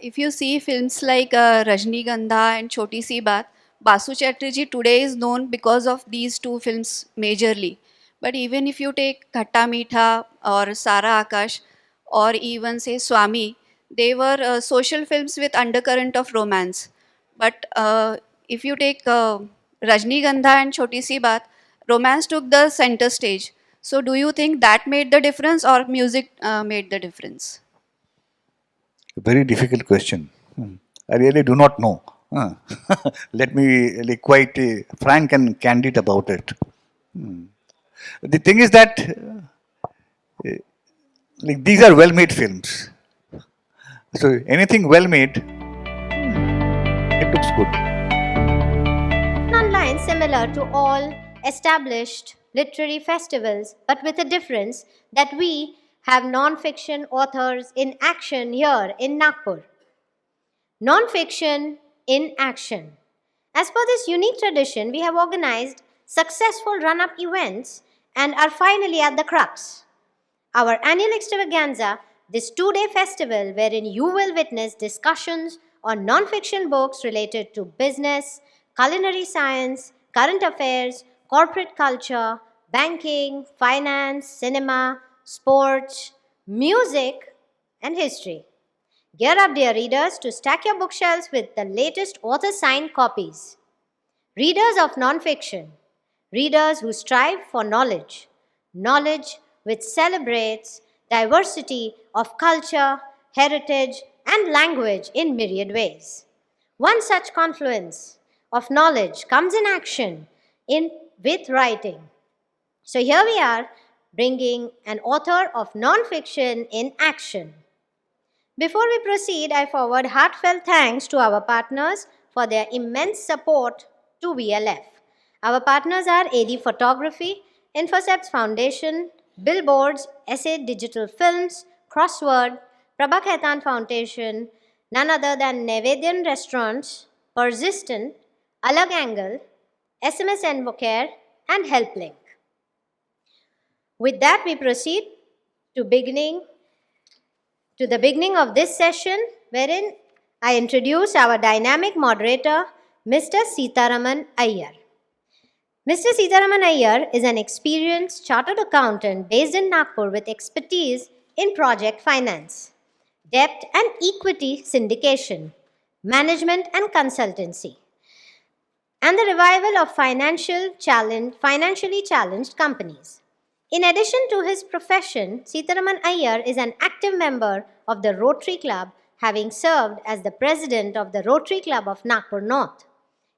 If you see films like Rajnigandha and Choti Si Baat, Basu Chatterjee today is known because of these two films majorly. But even if you take Khatta Meetha or Sara Akash or even say Swami, they were social films with undercurrent of romance. But if you take Rajnigandha and Choti Si Baat, romance took the center stage. So do you think that made the difference or music made the difference? Very difficult question. I really do not know. Uh, Let me like quite frank and candid about it. The thing is that like these are well-made films. So anything well-made, it looks good. Online similar to all established literary festivals, but with a difference that we have non-fiction authors in action here in Nagpur. Non-fiction in action. As per this unique tradition, we have organized successful run-up events and are finally at the crux. Our annual extravaganza, this 2-day festival wherein you will witness discussions on non-fiction books related to business, culinary science, current affairs, corporate culture, banking, finance, cinema, sports, music, and history. Gear up, dear readers, to stack your bookshelves with the latest author signed copies. Readers of nonfiction, readers who strive for knowledge, knowledge which celebrates diversity of culture, heritage, and language in myriad ways. One such confluence of knowledge comes in action in with writing. So here we are bringing an author of nonfiction in action. Before we proceed, I forward heartfelt thanks to our partners for their immense support to VLF. Our partners are AD Photography, Infocepts Foundation, Billboards, SA Digital Films, Crossword, Prabha Khaitan Foundation, none other than Nevedian Restaurants, Persistent, Alag Angle, SMS Envocare, and HelpLink. With that, we proceed to the beginning of this session, wherein I introduce our dynamic moderator, Mr. Sitaraman Iyer. Mr. Sitaraman Iyer is an experienced chartered accountant based in Nagpur with expertise in project finance, debt and equity syndication, management and consultancy, and the revival of financially challenged companies. In addition to his profession, Sitaraman Iyer is an active member of the Rotary Club, having served as the president of the Rotary Club of Nagpur North.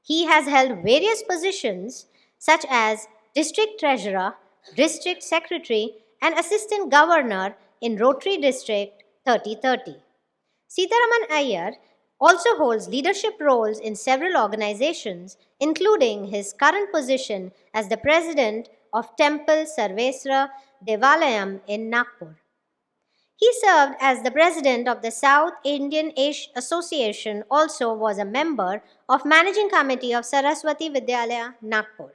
He has held various positions such as district treasurer, district secretary, and assistant governor in Rotary District 3030. Sitaraman Iyer also holds leadership roles in several organizations, including his current position as the president of Temple Sarveswara Devalayam in Nagpur. He served as the president of the South Indian Association, also was a member of managing committee of Saraswati Vidyalaya, Nagpur,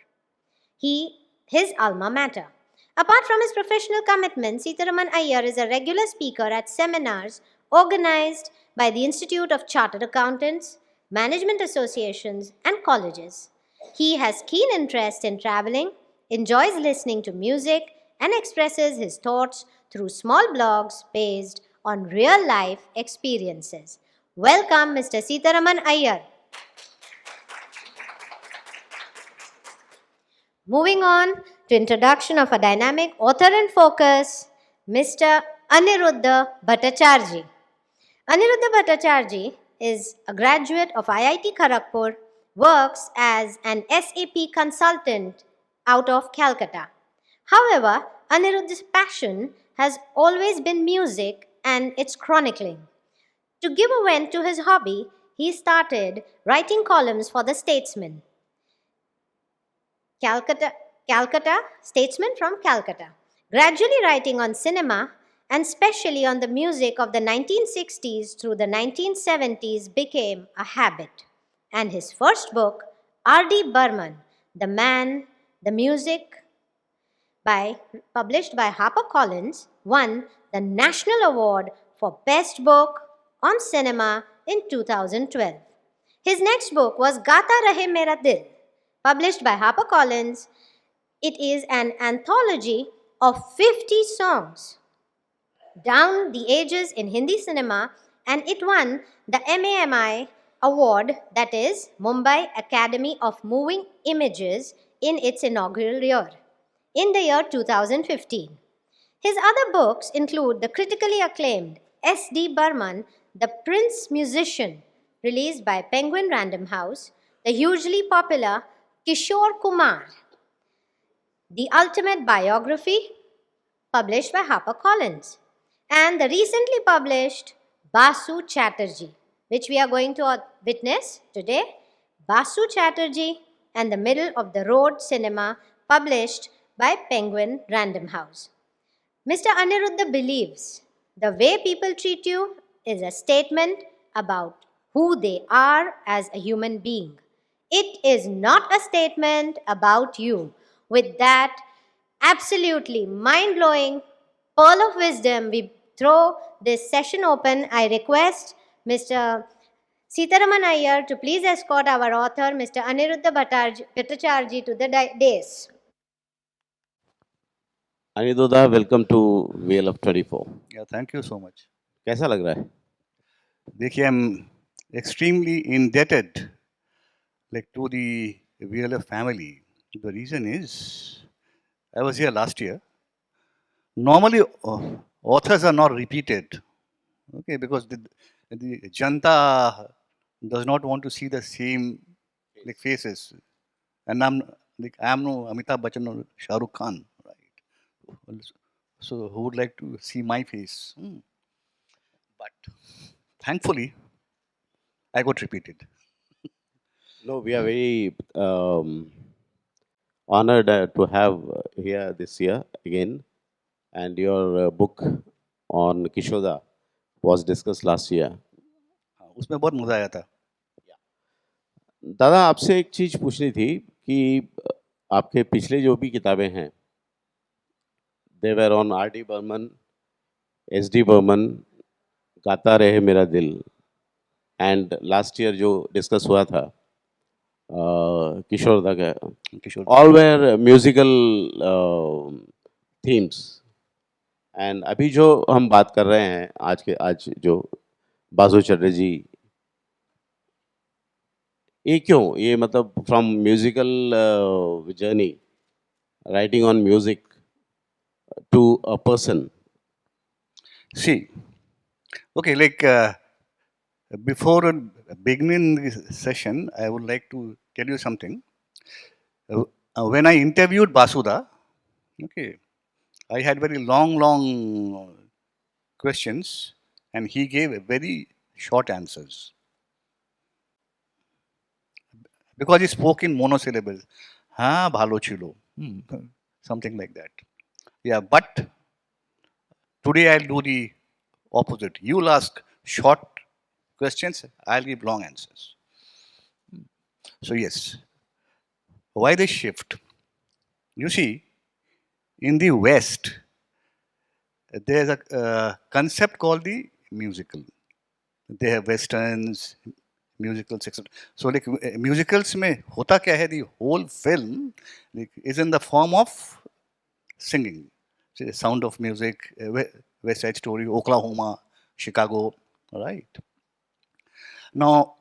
his alma mater. Apart from his professional commitments, Sitaraman Iyer is a regular speaker at seminars organized by the Institute of Chartered Accountants, management associations, and colleges. He has keen interest in traveling, enjoys listening to music, and expresses his thoughts through small blogs based on real life experiences. Welcome, Mr. Sitaraman Iyer. Moving on to introduction of a dynamic author in focus, Mr. Aniruddha Bhattacharjee. Aniruddha Bhattacharjee is a graduate of IIT Kharagpur, works as an SAP consultant out of Calcutta. However, Aniruddha's passion has always been music and its chronicling. To give a vent to his hobby, he started writing columns for the Statesman. Calcutta, statesman from Calcutta, gradually writing on cinema and especially on the music of the 1960s through the 1970s became a habit. And his first book, R.D. Burman, The Man, the Music, published by HarperCollins, won the National Award for Best Book on cinema in 2012. His next book was Gata Rahe Mera Dil, published by HarperCollins. It is an anthology of 50 songs down the ages in Hindi cinema, and it won the MAMI award, that is Mumbai Academy of Moving Images, in its inaugural year, in the year 2015. His other books include the critically acclaimed S.D. Burman, The Prince Musician, released by Penguin Random House, the hugely popular Kishore Kumar, The Ultimate Biography, published by HarperCollins, and the recently published Basu Chatterjee, which we are going to witness today. Basu Chatterjee and the Middle of the Road Cinema, published by Penguin Random House. Mr. Aniruddha believes the way people treat you is a statement about who they are as a human being. It is not a statement about you. With that absolutely mind blowing pearl of wisdom, we throw this session open. I request Mr. Sitaraman Iyer to please escort our author, Mr. Aniruddha Bhattacharjee, to the dais. Aniruddha, welcome to VLF 24. Yeah, thank you so much. कैसा लग रहा है? देखिए, I'm extremely indebted to the VLF family. The reason is, I was here last year. Normally, authors are not repeated, okay, because the Janta does not want to see the same faces. And I'm no Amitabh Bachchan or Shah Rukh Khan, right? So who would like to see my face? But thankfully, I got repeated. No, we are very honored to have here this year again. And your book on Kishoda was discussed last year. हाँ, उसमें बहुत मजा आया था. दादा, आपसे एक चीज पूछनी थी कि आपके पिछले जो भी किताबें हैं, they were on R.D. Burman, S.D. Burman, गाता रहे मेरा दिल, एंड लास्ट ईयर जो डिस्कस हुआ था किशोर दा का, Kishore, all were musical themes. And अभी जो हम बात कर रहे हैं आज जो बासु चटर्जी, ये क्यों, ये मतलब from musical journey, writing on music to a person? See, okay, before beginning this session, I would like to tell you something. When I interviewed Basuda, okay, I had very long questions, and he gave very short answers because he spoke in monosyllables. Ha, bhalo chilo, something like that. Yeah, but today I'll do the opposite. You'll ask short questions, I'll give long answers. So, yes, why the shift? You see, in the West, there's a concept called the musical. They have westerns, musicals, etc. So, musicals में होता क्या है? The whole film is in the form of singing. The Sound of Music, West Side Story, Oklahoma, Chicago, right? Now,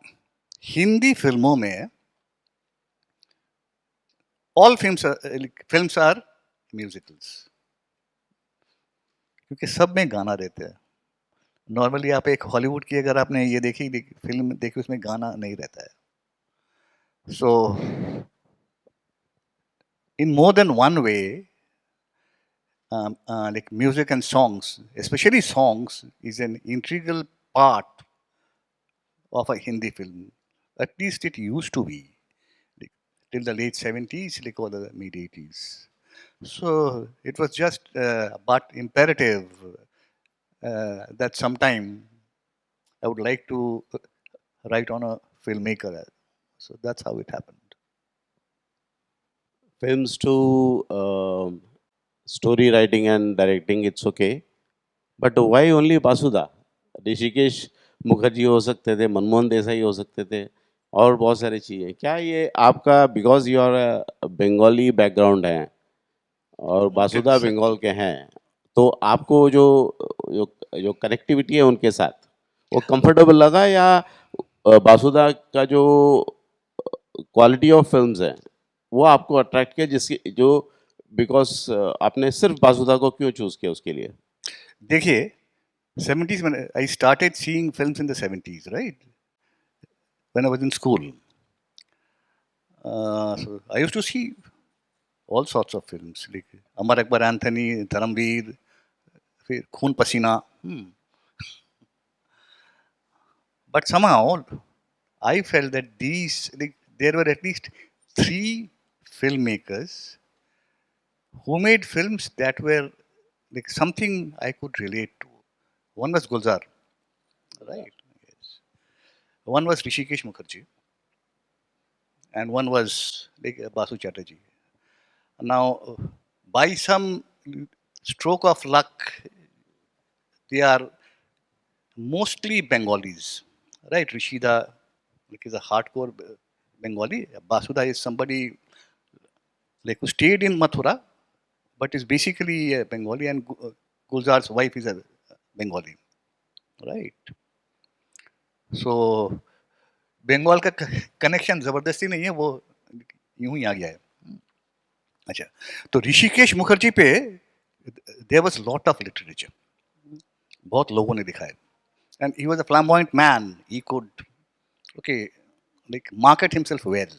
Hindi फिल्मों में all films are musicals, क्योंकि सब में गाना रहता है. नॉर्मली आप एक हॉलीवुड की अगर आपने ये देखी फिल्म देखी, उसमें गाना नहीं रहता है. So, in more than one way, music and songs, especially songs, is an integral part of a Hindi film. At least it used to be, till the late 70s, or the mid 80s. So it was just but imperative that sometime I would like to write on a filmmaker. So that's how it happened. Films to story writing and directing, it's okay. But why only Basuda? Rishikesh Mukherjee हो सकते थे, मनमोहन देसाई हो सकते थे, और बहुत सारी चीज़ें। क्या ये आपका, because you are Bengali background है और बासुदा बंगाल के हैं, तो आपको जो जो जो कनेक्टिविटी है उनके साथ, वो कंफर्टेबल लगा, या बासुदा का जो क्वालिटी ऑफ फिल्म्स है वो आपको अट्रैक्ट किया, जिसकी जो बिकॉज आपने सिर्फ बासुदा को क्यों चूज किया उसके लिए? देखिए, 70s में I started seeing films in the 70s, right? When I was in school. So I used to see all sorts of films, like Amar Akbar Anthony, Dharamveer, फिर खून पसीना. But somehow I felt that there were at least three filmmakers who made films that were like something I could relate to. One was Gulzar, right? Yes. One was Rishikesh Mukherjee, and one was like Basu Chatterjee. Now, by some stroke of luck, they are mostly Bengalis, right? Rishida like is a hardcore Bengali. Basuda is somebody like who stayed in Mathura, but is basically a Bengali, and Gulzar's wife is a Bengali, right? So Bengal का connection जबरदस्ती नहीं है, वो यूं ही आ गया है. अच्छा, तो ऋषिकेश मुखर्जी पे there was lot of literature, बहुत लोगों ने लिखा है, and he was a flamboyant man, he could okay like market himself well.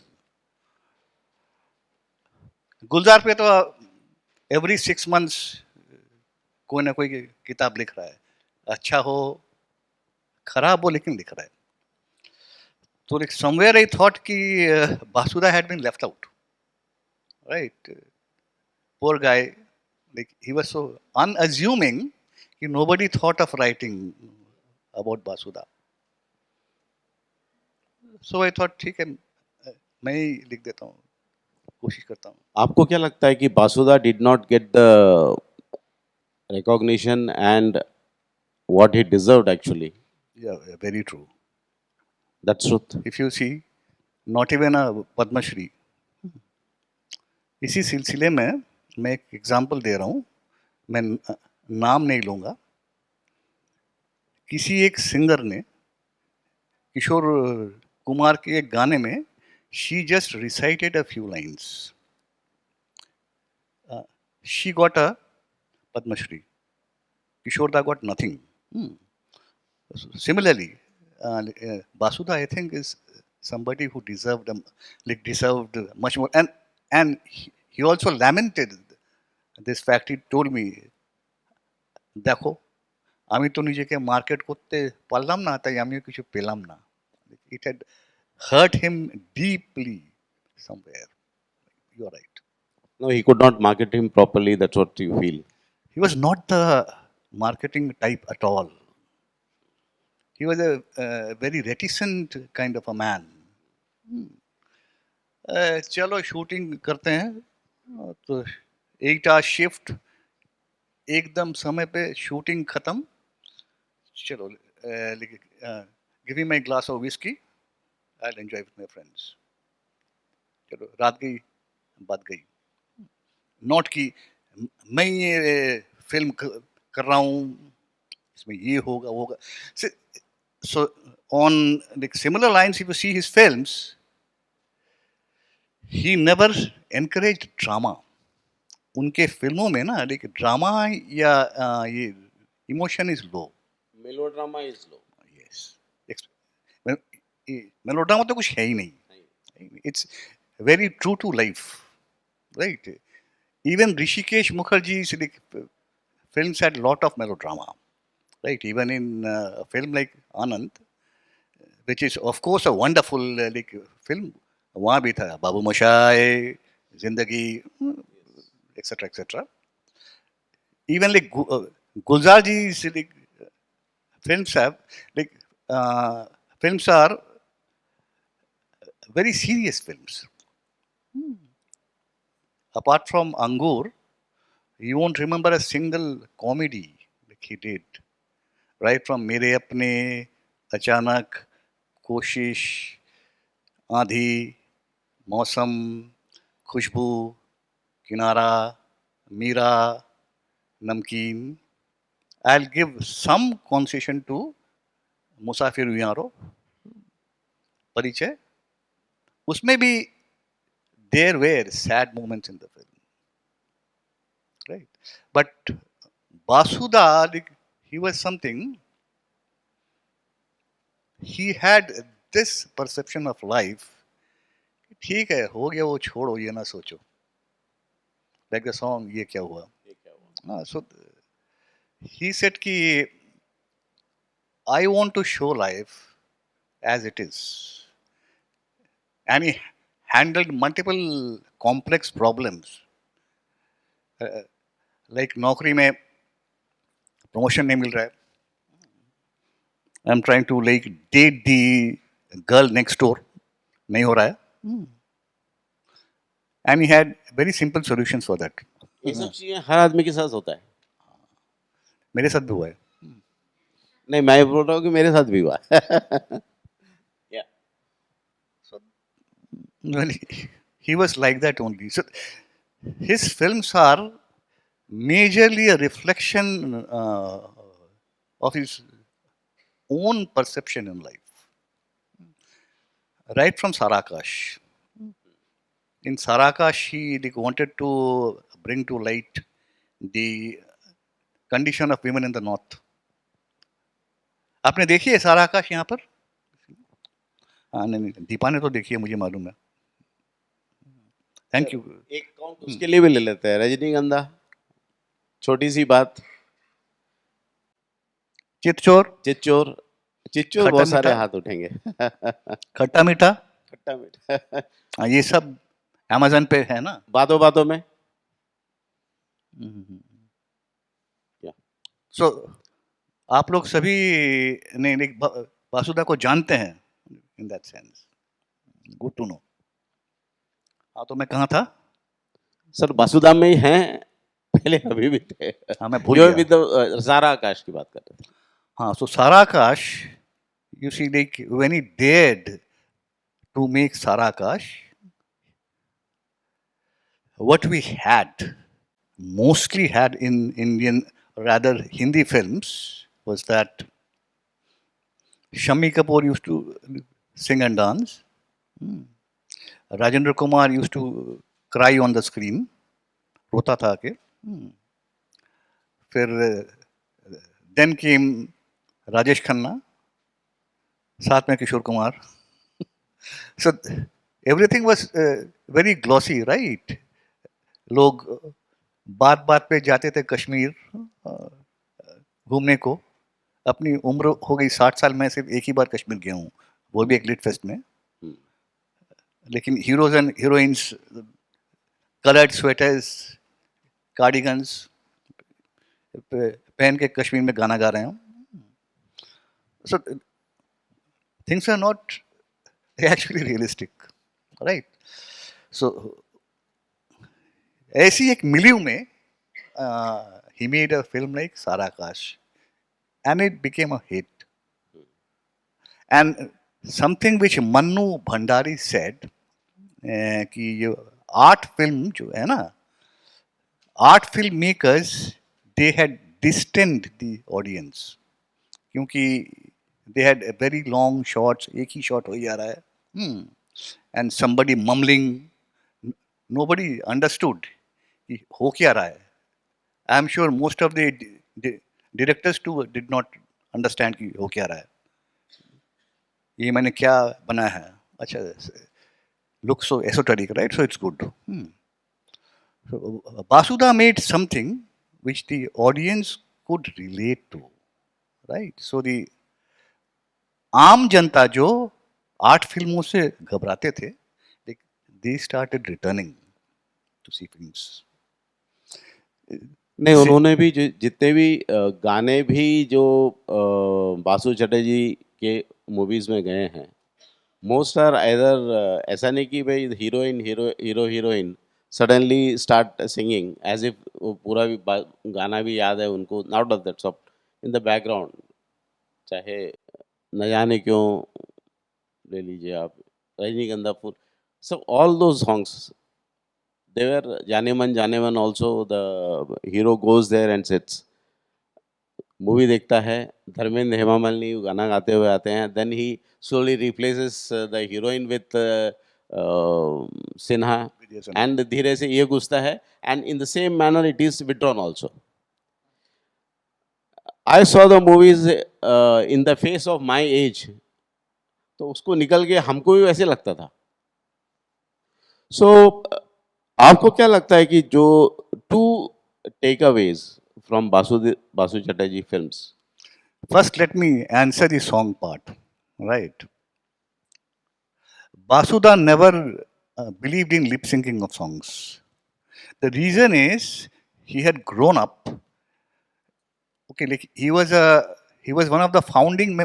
Gulzar पे तो एवरी 6 months कोई ना कोई किताब लिख रहा है, अच्छा हो खराब हो लेकिन लिख रहा है. तो like somewhere I thought कि Basuda had been left out, right? Poor guy, like he was so unassuming, nobody thought of writing about Basuda. So I thought ठीक है, मैं ही लिख देता हूँ, कोशिश करता हूँ. आपको क्या लगता है कि Basuda did not get the recognition and what he deserved actually? Yeah, very true. That's truth. If you see, not even a Padma Shri. इसी सिलसिले में मैं एक एग्जांपल दे रहा हूँ, मैं नाम नहीं लूँगा. किसी एक सिंगर ने किशोर कुमार के एक गाने में she just recited a few lines. She got a Padma Shri. Kishore got nothing. Similarly, Basuda, I think, is somebody who deserved much more. And he also lamented this fact. He told me, দেখো আমি তো নিজেকে market করতে পারলাম না, তাই আমিও কিছু পেলাম না. It had hurt him deeply somewhere. You are right. No, he could not market him properly. That's what you feel. He was not the marketing type at all. He was a very reticent kind of a man. चलो shooting करते हैं, तो एक टा shift, एकदम समय पे shooting खत्म, चलो give me my glass of whisky, I will enjoy with my friends. चलो रात गई, बात गई. नॉट कि मैं ये फिल्म कर रहा हूँ, इसमें ये होगा वो होगा. So on like similar lines, if you see his films, he never encouraged drama. उनके फिल्मों में ना like ड्रामा या ये emotion is low. Melodrama is low. Yes, melodrama तो कुछ है ही नहीं. It's very true to life, right? Even Rishikesh Mukherjee's films had lot of melodrama, right? Even in a film like Anand, which is of course a wonderful film, वहाँ भी था बाबू मोशाय, जिंदगी, etc. etc. Even like Gulzar ji's films have films are very serious films. Apart from Angur, you won't remember a single comedy like he did. Right from Mere Apne अचानक, कोशिश, आंधी, मौसम, खुशबू, किनारा, मीरा, नमकीन. I'll give some concession to मुसाफिर यारो, परिचय. उसमें भी there were sad moments in the film, right? But Basuda, he was something. He had this perception of life. ठीक है, हो गया वो, छोड़ो, ये ना सोचो. Like the song, ये क्या हुआ? So he said कि I want to show life as it is, and he handled multiple complex problems. Like नौकरी में प्रमोशन नहीं मिल रहा है. I'm trying to like date the girl next door, नहीं हो रहा है. And he had very simple solutions for that. ये सब चीजें हर आदमी के साथ होता है. मेरे साथ भी हुआ है. नहीं, मैं बोल रहा हूँ कि मेरे साथ भी हुआ. Yeah. Well, he was like that only. So his films are majorly a reflection of his own perception in life. Right from Sarakash. In Sarakash, he like, wanted to bring to light the condition of women in the north. आपने देखी है साराकाश यहाँ पर? हाँ, नहीं, दीपा ने तो देखी है, मुझे मालूम है. Thank you. एक काउंट उसके लिए भी ले लेते हैं. रजनीगंधा, छोटी सी बात, चितचोर, चिच्चोर. चिच्चोर खट्टा बहुत सारे मीठा. हाथ उठेंगे. खट्टा मीठा. खट्टा मीठा. हाँ, ये सब अमेज़न पे है ना. बातों बातों में. सो आप लोग सभी ने वासुदा को जानते हैं in that sense. Good to know. हाँ, तो मैं कहाँ था? सर बासुदाम में ही हैं. पहले अभी भी थे. हाँ, मैं भूल जो गया. भी तो सारा आकाश की बात कर रहे थे. हाँ, so Sarakash, you see, like when he dared to make Sarakash, what we had, mostly had in Indian, rather Hindi films, was that Shammi Kapoor used to sing and dance. Rajendra Kumar used to cry on the screen, रोता था के. फिर then came Rajesh Khanna, साथ में Kishore Kumar. So everything was very glossy, right? लोग बात बात पे जाते थे कश्मीर घूमने को. अपनी उम्र हो गई 60 साल, में सिर्फ एक ही बार कश्मीर गया हूँ, वो भी एक लिट फेस्ट में. लेकिन heroes and heroines coloured sweaters, cardigans पहन के कश्मीर में गाना गा रहे हैं. So things are not actually realistic, right? So ऐसी एक मिलियू में he made a film like Sarakash, and it became a hit. And something which Mannu Bhandari said कि ये आर्ट फिल्म जो है ना, art film makers they had distanced the audience, क्योंकि they had very long shots, एक ही shot हो जा रहा है, and somebody mumbling, nobody understood कि हो क्या रहा है. I am sure most of the directors too did not understand कि हो क्या रहा है, ये मैंने क्या बनाया है. अच्छा, looks so esoteric, right? So it's good. So Basuda made something which the audience could relate to, right? So the आम जनता जो आर्ट फिल्मों से घबराते थे, they started returning to see films. नहीं, उन्होंने भी जितने भी गाने भी जो बासु चटर्जी के मूवीज में गए हैं, मोस्ट आर आइदर ऐसा नहीं कि भाई heroine suddenly start singing as if पूरा भी गाना भी याद है उनको, not of that soft in the background. चाहे न जाने क्यों ले लीजिए आप, रजनीगंधा फूल, so all those songs, they were जाने मन also. The hero goes there and sits, movie देखता है, धर्मेंद्र हेमा मालिनी गाना गाते हुए आते हैं, then he slowly replaces the heroine with Sinha, Vijay Sinha. and धीरे से ये घुसता है, and in the same manner it is withdrawn also. I saw the movies in the face of my age, तो उसको निकल के हमको भी वैसे लगता था. So आपको क्या लगता है कि जो two takeaways from Basu Chatterjee films? First, let me answer the song part. Right. Basuda never believed in lip syncing of songs. The reason is he had grown up. Okay, like he was one of the founding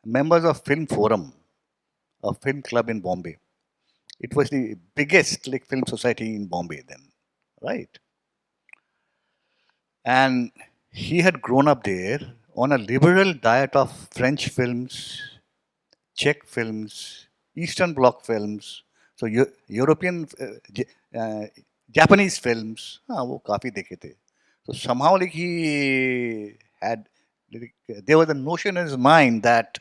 members of Film Forum, a film club in Bombay. It was the biggest like film society in Bombay then, right? And he had grown up there on a liberal diet of French films, Czech films, Eastern Bloc films, so European, Japanese films. हाँ वो काफी देखे थे. So somehow like he had, like, there was a notion in his mind that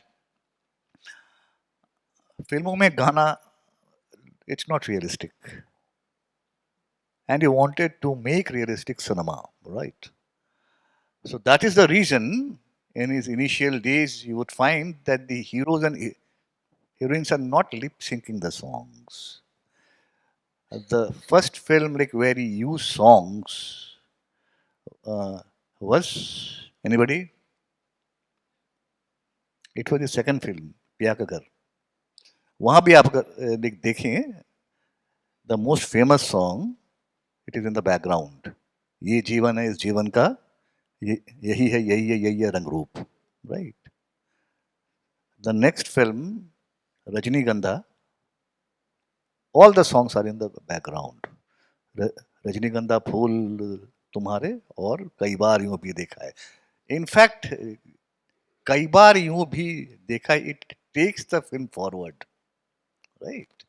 फिल्मों में गाना, it's not realistic, and he wanted to make realistic cinema, right? So that is the reason in his initial days you would find that the heroes and heroines are not lip syncing the songs. The first film like where he used songs was anybody? It was the second film, प्यार का घर. वहां भी आप देखें, the most famous song, it is in the background. ये जीवन है इस जीवन का, यही है यही है यही है रंग रूप, right? The next film, Rajnigandha, all the songs are in the background. रजनीगंधा फूल तुम्हारे और कई बार यूं भी देखा है. इनफैक्ट कई बार यूं भी देखा है, it takes the film forward, right?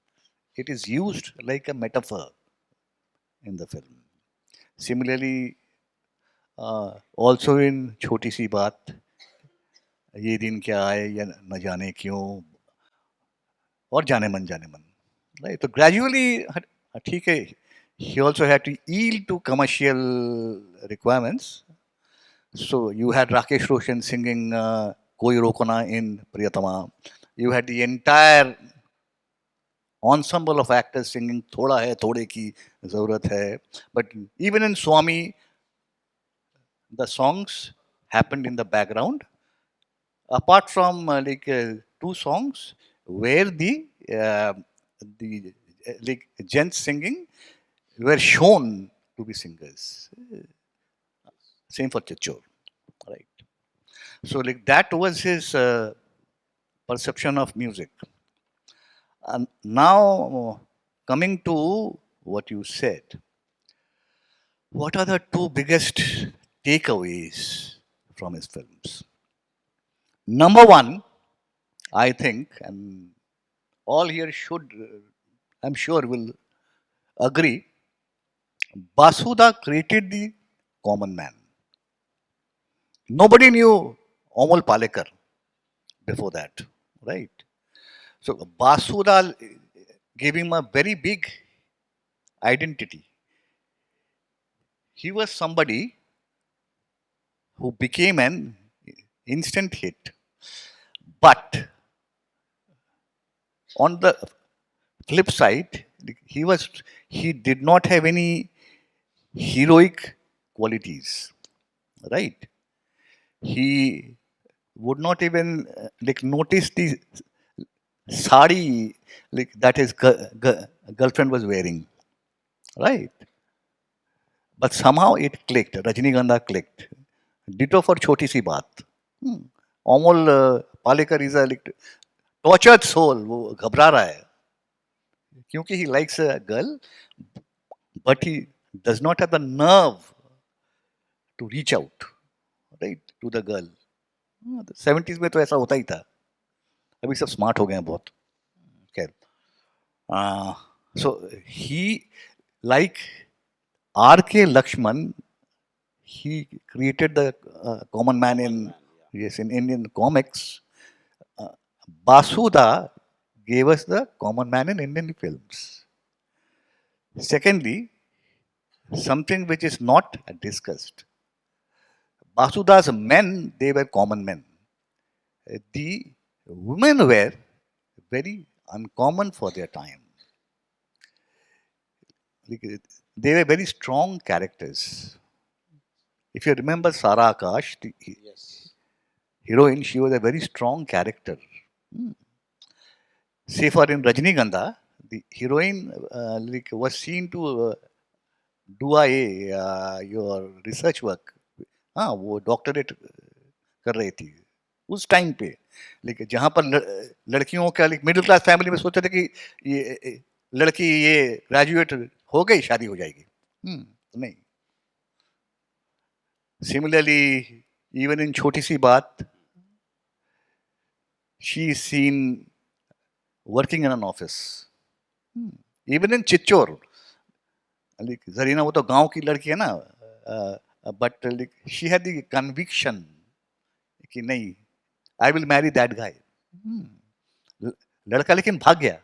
It is used like a metaphor in the film. Similarly also in Chhoti Si बात, ये दिन क्या आए या न जाने क्यों, और जाने मन, राइट? तो ग्रेजुअली ठीक है, he also had to yield to commercial requirements. So you had Rakesh Roshan singing Koi Rokona in Priyatama. You had the entire ensemble of actors singing Thoda Hai Thode Ki Zarurat Hai. But even in Swami, the songs happened in the background. Apart from two songs where the like gents singing were shown to be singers. Same for Chachor, right? So like that was his perception of music. And now coming to what you said, what are the two biggest takeaways from his films? Number one, I think, and all here should, I'm sure, will agree, Basuda created the common man. Nobody knew Amol Palekar before that, right? So Basuda gave him a very big identity. He was somebody who became an instant hit. But on the flip side, he did not have any heroic qualities, right? He would not even notice the sari that his girlfriend was wearing, right? But somehow it clicked. Rajnigandha clicked. Ditto for Choti Si Baat. Amol Palekar is a tortured soul. वो घबरा रहा है क्योंकि he likes a girl, but he does not have the nerve to reach out, right, to the girl. 70s में तो ऐसा होता ही था, अभी सब स्मार्ट हो गए हैं बहुत. खैर, so he, like R.K. Lakshman, he created the common man in, yes, in Indian comics. Basuda gave us the common man in Indian films. Secondly, something which is not discussed. Basuda's men, they were common men. The women were very uncommon for their time. Like, they were very strong characters. If you remember Sara Akash, the Yes. heroine, she was a very strong character. Say for in Rajnigandha, the heroine like was seen to do your research work. हाँ, वो doctorate कर रही थी उस time पे. लेकिन जहाँ पर लड़कियों का मिडिल क्लास फैमिली में सोचते थे कि ये लड़की ये ग्रेजुएट हो गई शादी हो जाएगी. नहीं. Similarly even in Chhoti Si Baat, she is seen working in an office. Even in Chitchor, Zarina वो तो गांव की लड़की है ना, but she had the conviction कि नहीं, I will marry that guy. लड़का लेकिन भाग गया,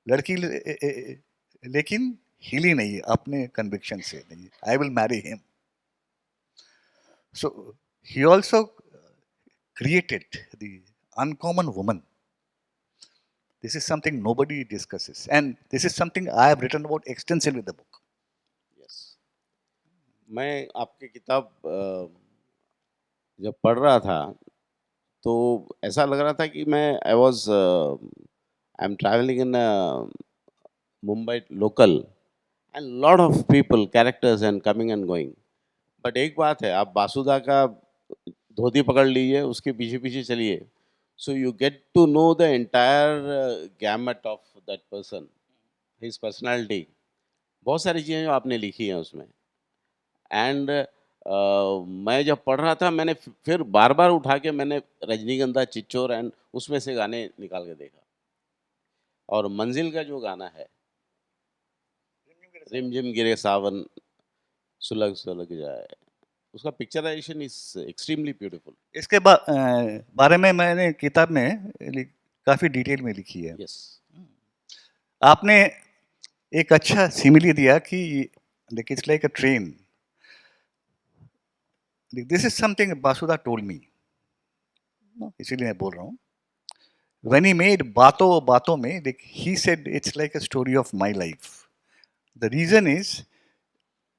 लड़की लेकिन हिली नहीं अपने कन्विक्शन से, नहीं, I will marry him. So he also created the uncommon woman. This is something nobody discusses, and this is something I have written about extensively in the book. Yes. मैं आपकी किताब जब पढ़ रहा था तो ऐसा लग रहा था कि मैं I am travelling in Mumbai local and lot of people characters and coming and going. But एक बात है, आप बासुदा का धोती पकड़ लीजिए, उसके पीछे पीछे चलिए, so you get to know the entire gamut of that person, his personality. बहुत सारी चीज़ें जो आपने लिखी हैं उसमें. एंड मैं जब पढ़ रहा था मैंने फिर बार बार उठा के मैंने रजनीगंधा, चिच्चोर एंड उसमें से गाने निकाल के देखा. और मंजिल का जो गाना है, रिमझिम गिरे सावन सुलग सुलग जाए, उसका पिक्चराइजेशन इज एक्सट्रीमली ब्यूटीफुल. इसके बारे में मैंने किताब में काफी डिटेल में लिखी है. यस. आपने एक अच्छा सिमिली दिया कि it's like a train. This is something Basuda told me, इसीलिए मैं बोल रहा हूँ. When he made बातों बातों में, he said it's like a story of my life. The reason is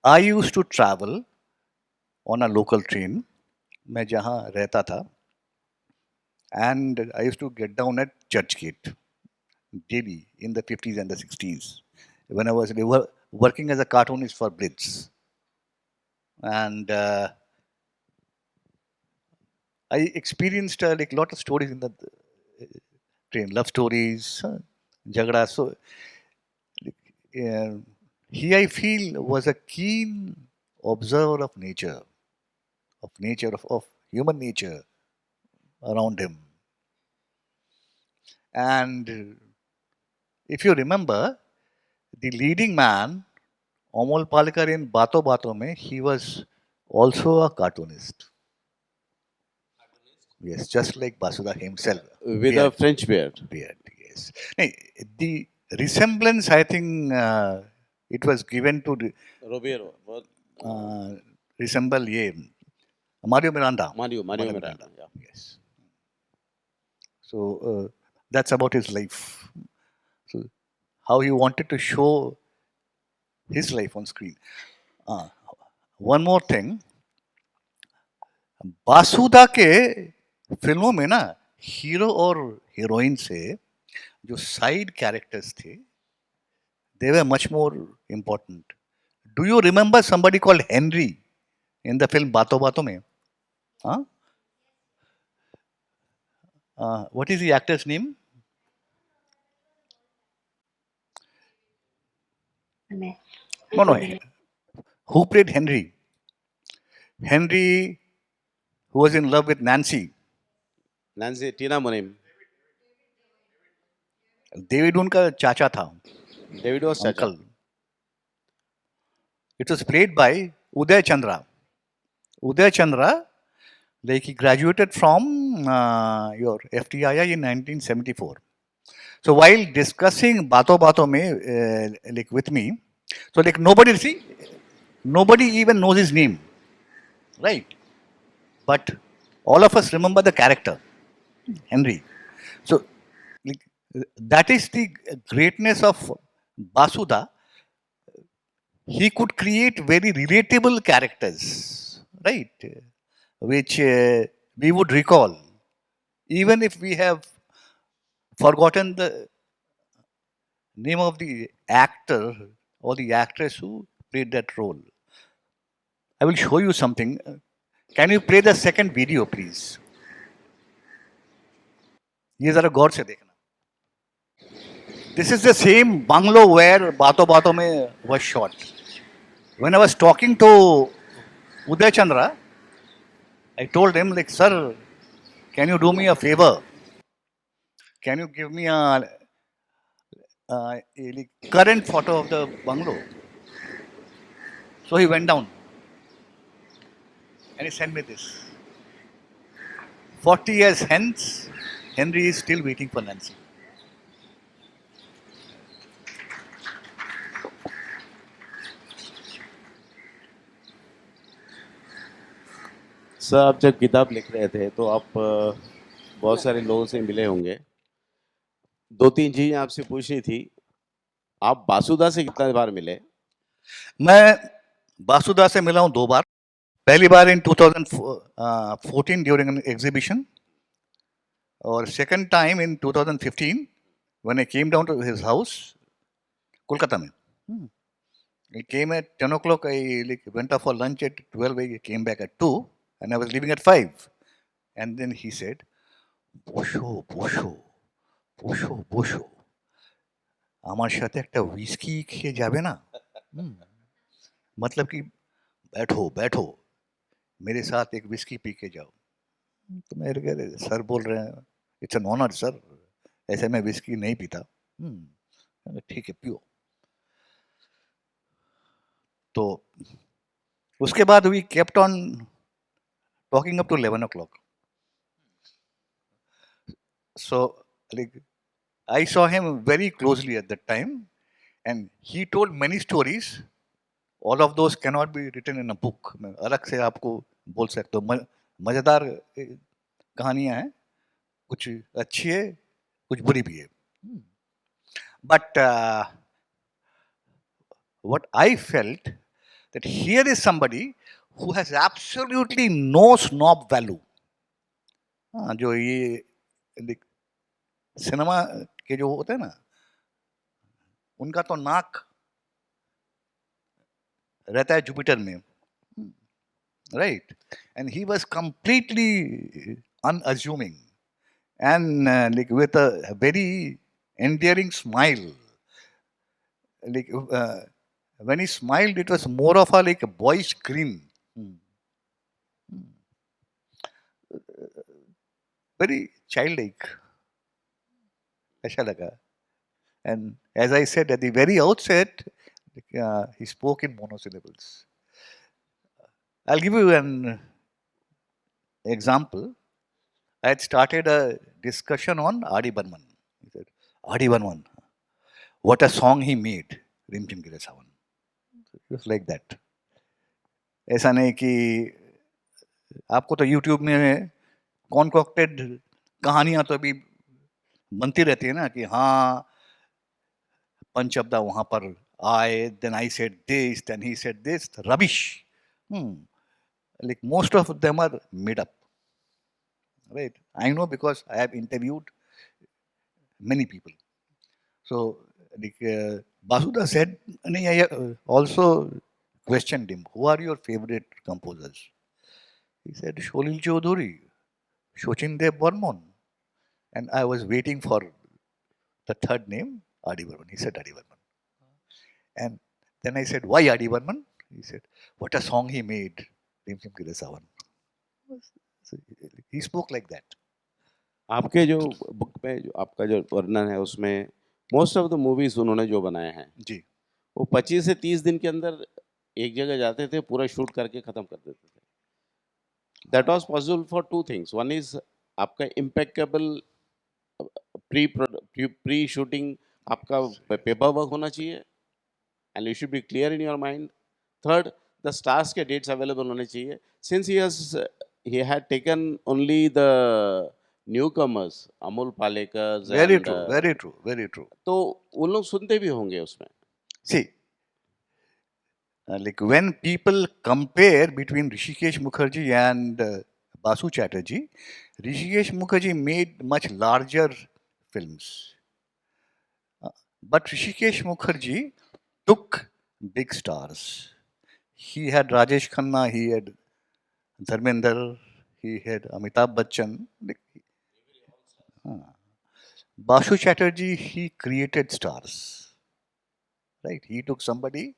I used to travel on a local train, मैं जहाँ रहता था, and I used to get down at Churchgate daily in the 50s and the 60s when I was working as a cartoonist for Blitz. And I experienced like a lot of stories in the train, love stories, jagda. So he, I feel, was a keen observer of nature, of human nature around him. And if you remember, the leading man, Amol Palekar, in Bato Bato mein, he was also a cartoonist. Yes, just like Basuda himself. With a French beard. Beard, yes. The resemblance, I think, it was given to Robiero. resemble Mario Miranda. Mario Miranda. Yeah. Yes. So that's about his life. So how he wanted to show his life on screen. One more thing. Basuda के फिल्मों में ना hero और heroine से जो side characters थे, they were much more important. Do you remember somebody called Henry in the film बातों बातों में? Huh? What is the actor's name? No. Who played Henry? Henry, who was in love with Nancy. Nancy Tina Munim. David उनका चाचा था, David was चाचा. uncle. It was played by Uday Chandra. Uday Chandra, like he graduated from your FTII in 1974. So while discussing Bato Bato mein, like with me, so like nobody even knows his name, right? But all of us remember the character, Henry. So like, that is the greatness of Basuda. He could create very relatable characters, right? Which we would recall, even if we have forgotten the name of the actor or the actress who played that role. I will show you something. Can you play the second video, please? ये जरा गौर से देखना. This is the same bungalow where Bato Bato में was shot. When I was talking to Uday Chandra, I told him like, sir, can you do me a favor? Can you give me a like, current photo of the bungalow? So he went down and he sent me this. 40 years hence, Henry is still waiting for Nancy. Sir आप जब किताब लिख रहे थे तो आप बहुत सारे लोगों से मिले होंगे. दो तीन चीजें आपसे पूछनी थी. आप बासुदा से कितने बार मिले? मैं बासुदा से मिला हूँ 2 बार. पहली बार in 2014 during an exhibition, और second time in 2015 when I came down to his house, Kolkata में. He came at 10 o'clock. I like, went off for lunch at 12. I came back at 2, and I was leaving at 5. And then he said, Bosho, Bosho, Bosho, Bosho. আমার সাথে একটা whisky খেয়ে যাবে না? मतलब कि बैठो बैठो मेरे साथ एक विस्की पी के जाओ. तो मेरे कह रहे सर बोल रहे हैं, इट्स एन ऑनर सर, ऐसे मैं विस्की नहीं पीता. ठीक है पियो. तो उसके बाद we kept on talking up to 11 o'clock. So like I saw him very closely at that time, and he told many stories. All of those cannot be written in a book. मैं अलग से आपको बोल सकता हूँ. मजेदार कहानियां हैं, कुछ अच्छी है, कुछ बुरी भी है. But what I felt that here is somebody who has absolutely no snob value. हाँ, जो ये सिनेमा के जो होते हैं ना, उनका तो नाक रहता है जुपिटर में, right? And he was completely unassuming and like with a very endearing smile. Like when he smiled, it was more of a like a boyish grin. Very childlike. ऐसा लगा. And as I said at the very outset, he spoke in monosyllables. I'll give you an example. I had started a discussion on R.D. Burman. He said, R.D. Burman, what a song he made, Rim Chim Gire Sawan. It was like that. ऐसा नहीं कि आपको तो YouTube में concocted कहानियां तो अभी बनती रहती है ना कि हाँ पंचअब्दा वहां पर आए, then I said this, then he said this. Rubbish. Like most of them are made up. Right? I know because I have interviewed many people. So like Basuda said, I also questioned him, who are your favorite composers? He said, Sholil Chaudhuri, Shochin Dev Burman. And I was waiting for the third name, R.D. Burman. He said R.D. Burman. And then I said, why R.D. Burman? He said, what a song he made, Rim Chim Gire Sawan. So he spoke like that. आपके जो book में जो आपका जो वर्णन है उसमें most of the movies उन्होंने जो बनाए हैं जी। वो 25 से 30 दिन के अंदर एक जगह जाते थे, पूरा शूट करके खत्म कर देते थे. That was possible for two things. One is आपका इम्पेकेबल प्री प्री शूटिंग आपका पेपर वर्क होना चाहिए and you should be clear in your mind. Third, the stars के dates available होने चाहिए. Since he had taken only the newcomers, Amol Palekars Very and true, very true, very true. तो उन लोग सुनते भी होंगे उसमें. See, like when people compare between Rishikesh Mukherjee and Basu Chatterjee, Rishikesh Mukherjee made much larger films. But Rishikesh Mukherjee took big stars. He had Rajesh Khanna, he had Dharmender, he had Amitabh Bachchan. Basu Chatterjee, he created stars. Right? He took somebody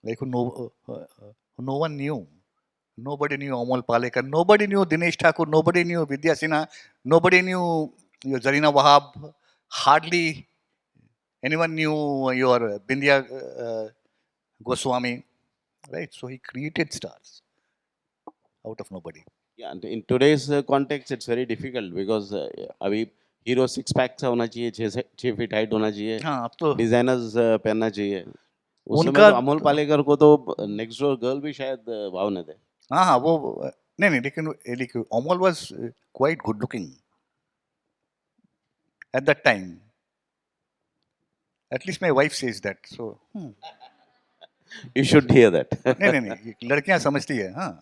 like who no one knew. Nobody knew Amol Palekar. Nobody knew Dinesh Thakur. Nobody knew Vidya Sinha. Nobody knew your Zarina Wahab. Hardly anyone knew your Bindya Goswami. Right? So he created stars out of nobody. Yeah, and in today's context it's very difficult because अभी hero six pack सा होना चाहिए, 6 feet height होना चाहिए, हाँ अब तो designers पहनना चाहिए. उस समय उनका तो अमोल पालेकर को तो नेक्स्ट डोर गर्ल भी शायद भाव न दे. हाँ हाँ वो नहीं नहीं लेकिन Amol was quite good looking at that time. At least my wife says that. So You should hear that. नहीं लड़कियां समझती है हाँ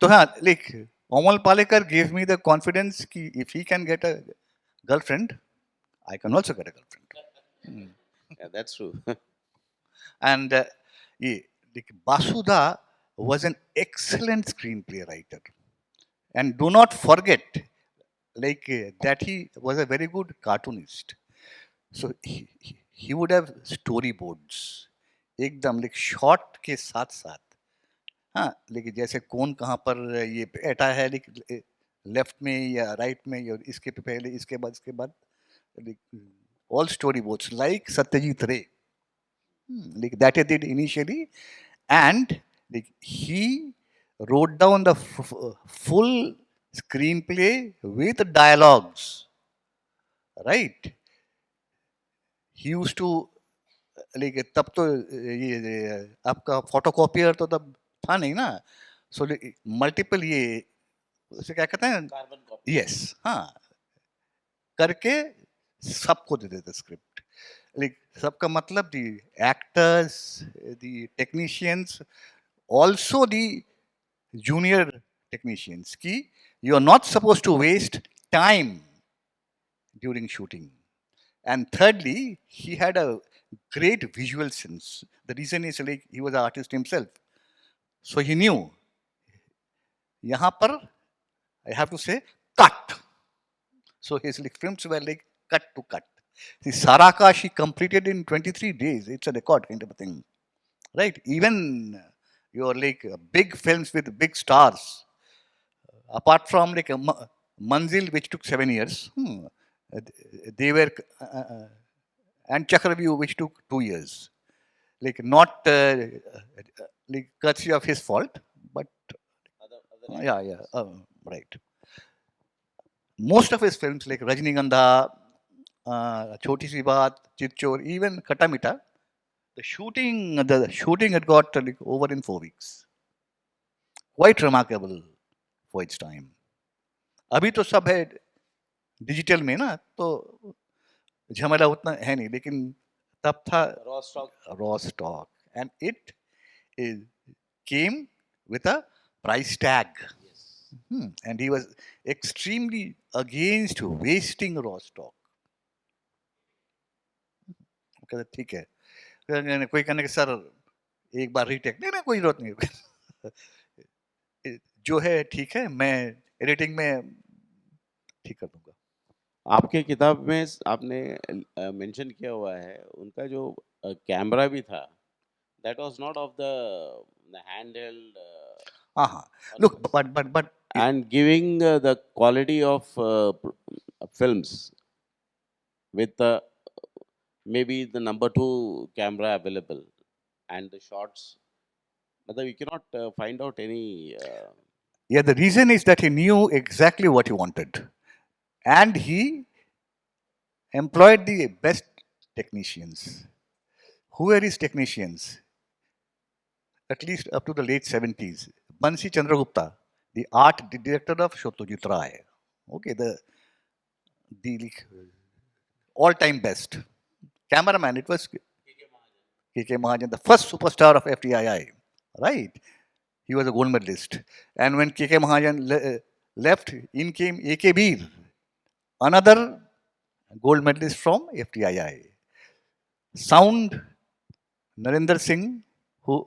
तो हाँ like Amol Palekar gave me the confidence कि if he can get a girlfriend, I can also get a girlfriend. Yeah, that's true. And ये like Basuda was an excellent screenplay writer. And do not forget like that he was a very good cartoonist. So he would have storyboards एकदम like shot के साथ साथ हाँ लेकिन जैसे कौन कहाँ पर ये बैठा है लेकिन लेफ्ट में या राइट में या इसके पहले इसके बाद all story boards like Satyajit रे like that he did initially and like he wrote down the full screenplay with dialogues, right? He used to like तब तो ये आपका फोटोकॉपियर तो तब था नहीं ना सो मल्टीपल ये उसे क्या कहते हैं Carbon copy. यस हाँ करके सबको दे देते स्क्रिप्ट लाइक सबका मतलब the actors the technicians also the junior technicians की you are not suppose to waste time during shooting and thirdly he had a great visual sense. The reason is like he was an artist himself, so he knew यहाँ पर I have to say cut. So his like films were like cut to cut. See, Saraka she completed in 23 days. It's a record kind of a thing, right? Even your like big films with big stars, apart from like Manzil, which took 7 years, they were and Chakravyuh, which took 2 years. Like not like courtesy of his fault, but yeah, right. Most of his films like Rajnigandha, Choti Si Baat, Chitchor, even Katamita, the shooting had got like over in 4 weeks. Quite remarkable for its time. अभी तो सब है digital में ना तो झमेला उतना है नहीं लेकिन तब था raw stock and it came with a price tag. And he was extremely against wasting raw stock. कहते ठीक है कोई कहने के सर एक बार रीटेक नहीं कोई जरूरत नहीं जो है ठीक है मैं एडिटिंग में ठीक कर दूंगा. आपके किताब में आपने मेंशन किया हुआ है उनका जो कैमरा भी था that was not of the handheld हाँ look but and giving the quality of films with maybe the number two camera available and the shots. Although you cannot find out any. Yeah, the reason is that he knew exactly what he wanted. And he employed the best technicians. Who were his technicians? At least up to the late 70s. Bansi Chandragupta, the art director of Satyajit Ray. Okay, the like, all-time best. Cameraman, it was K.K. Mahajan, the first superstar of FTII. Right? He was a gold medalist. And when K.K. Mahajan left, in came A.K. Beer, another gold medalist from FTII. Sound, Narendra Singh, who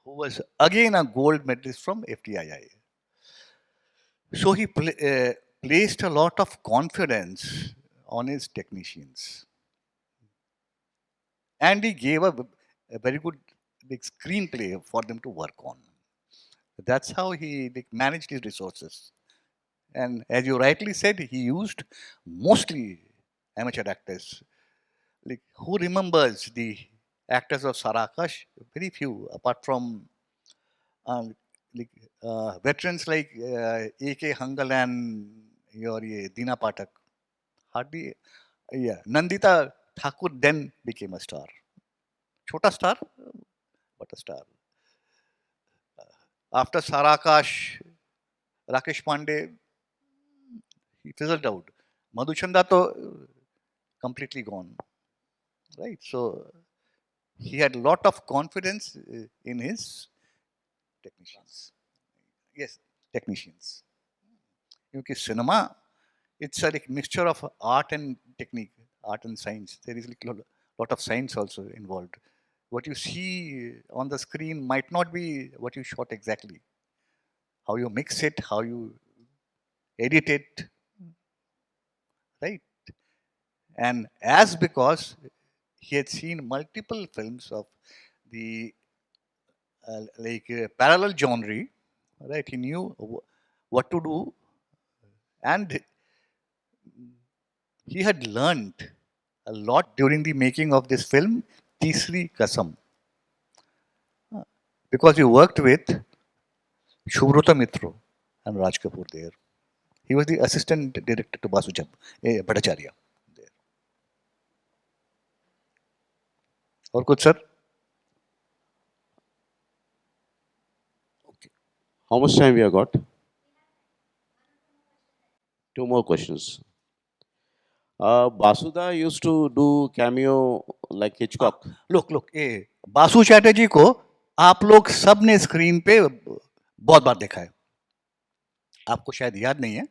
was again a gold medalist from FTII. So he placed a lot of confidence on his technicians. And he gave a very good like, screenplay for them to work on. That's how he like, managed his resources. And as you rightly said, he used mostly amateur actors. Like, who remembers the actors of Sarakash? Very few, apart from like, veterans like A.K. Hangal and your Dina Patak. Hardly, yeah. Nandita Thakur then became a star. Chota star, but a star. After Sarakash, Rakesh Pandey, he fizzled out. Madhuchanda to completely gone. Right? So he had a lot of confidence in his technicians. Yes, technicians. Because cinema, it's a like, mixture of art and technique, art and science. There is like a lot of science also involved. What you see on the screen might not be what you shot exactly. How you mix it, how you edit it, right? And as because he had seen multiple films of the parallel genre, right? He knew what to do, and he had learned a lot during the making of this film, Tisri Kasam, because he worked with Shubhrata Mitro and Raj Kapoor there. He was the assistant director to Basu Bhattacharya there. और कुछ sir? How much time we have got? Two more questions. Basuda used to do cameo like Hitchcock. Look, Basu Chatterjee को आप लोग सब ने screen पे बहुत बार देखा है. आपको शायद याद नहीं है.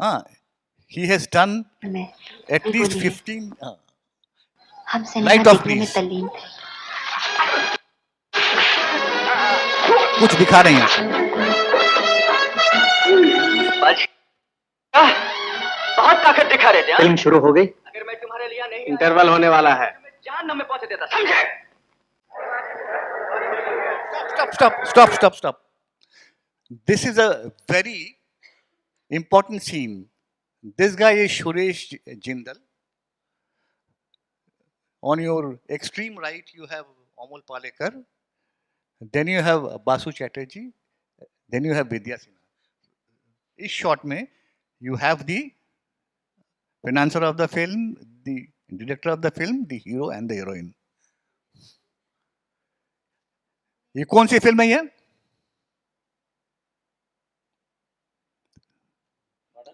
हाँ, he has done at least 15. हम Light सिनेमा off, देखने में please. तल्लीन थे. कुछ दिखा रही हैं. बहुत ताकत दिखा रहे थे. फिल्म शुरू हो गई. अगर मैं तुम्हारे लिए नहीं इंटरवल होने वाला है. जान में पहुंच देता, समझे? Stop. This is a very important scene. This guy is Suresh Jindal. On your extreme right, you have Amol Palekar. Then you have Basu Chatterjee. Then you have Vidya Sinha. इस shot में you have the financer of the film, the director of the film, the hero and the heroine. ये कौन सी film है ये?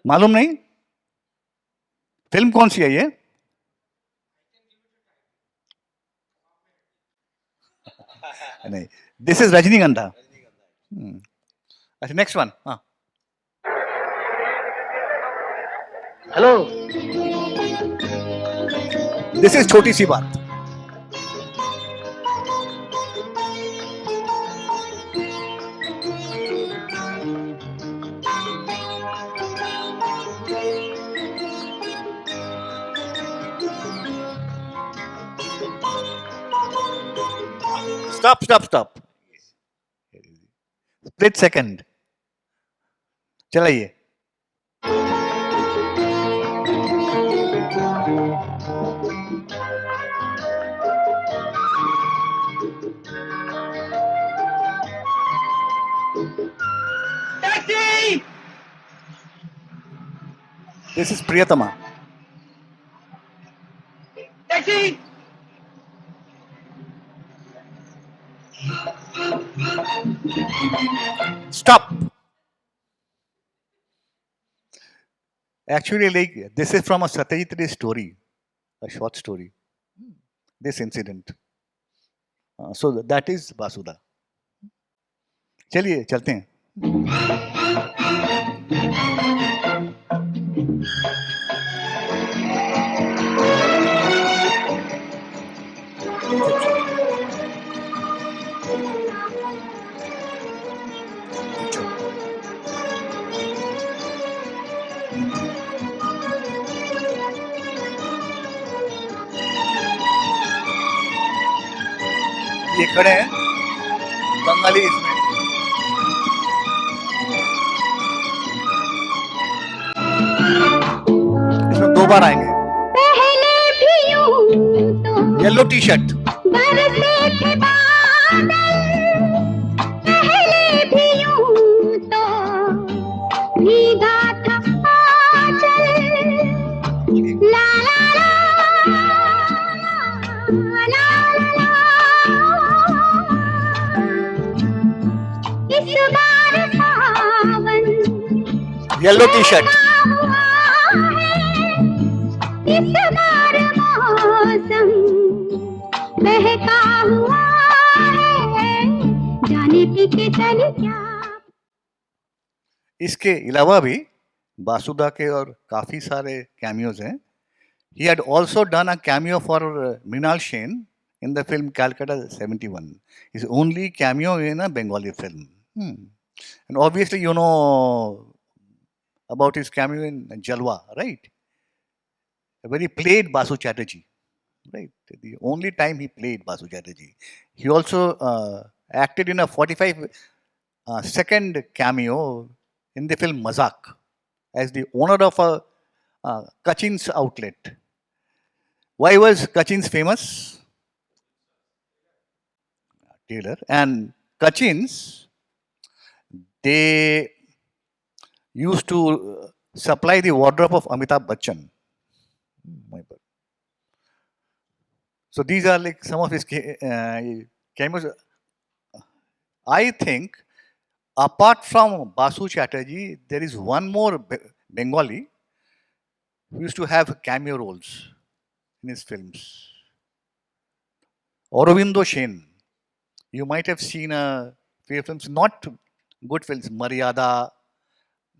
मालूम नहीं? Film कौन सी है ये? नहीं, this is Rajnigandha. अच्छा, next one. हाँ. हेलो. This is छोटी सी बात. Stop. Split second. चलाइए. Taxi This is Priyatama. Taxi Stop. Actually, like this is from a Satyajit Ray story, a short story. This incident. So that is Basuda. चलिए चलते हैं. ये खड़े हैं बंगाली इसमें. इसमें 2 बार आएंगे. पहले भी यूं तो येलो टी शर्ट. बरसे थे बादल, पहले भी यूं तो भीगा था आंचल। ला ला ला ला ला इस बार सावन येलो टी शर्ट. हुआ है, इस बार मौसम महका हुआ है, जाने पीछे चली क्या। इसके अलावा भी बासुदा के और काफी सारे कैमियोज हैं. He had also done a cameo for Mrinal Sen in the film Calcutta 71. His only cameo in a Bengali film. And obviously, you know about his cameo in Jalwa, right? Where he played Basu Chatterjee, right? The only time he played Basu Chatterjee. He also acted in a 45-second cameo in the film Mazak as the owner of a Kachin's outlet. Why was Kachin's famous? Tailor. And Kachin's, they used to supply the wardrobe of Amitabh Bachchan. My God. So these are like some of his cameos. I think apart from Basu Chatterjee, there is one more Bengali who used to have cameo roles in his films. Aurobindo Sen. You might have seen a few films, not good films, Maryada,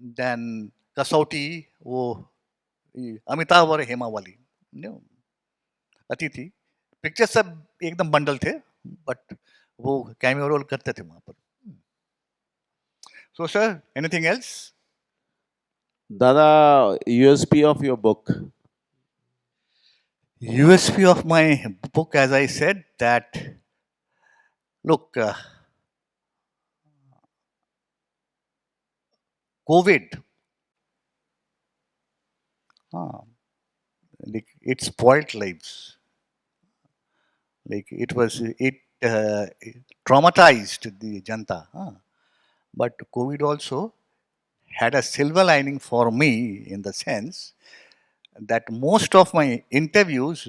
then Kasauti, वो अमिताभ और हेमा वाली, अतिथि. Pictures सब एकदम bundle थे, but वो cameo role करते थे वहां पर. So sir, anything else? Dada, USP of your book. USP of my book, as I said, that look, COVID, like it spoiled lives. Like it traumatized the Janta. But COVID also had a silver lining for me in the sense that most of my interviews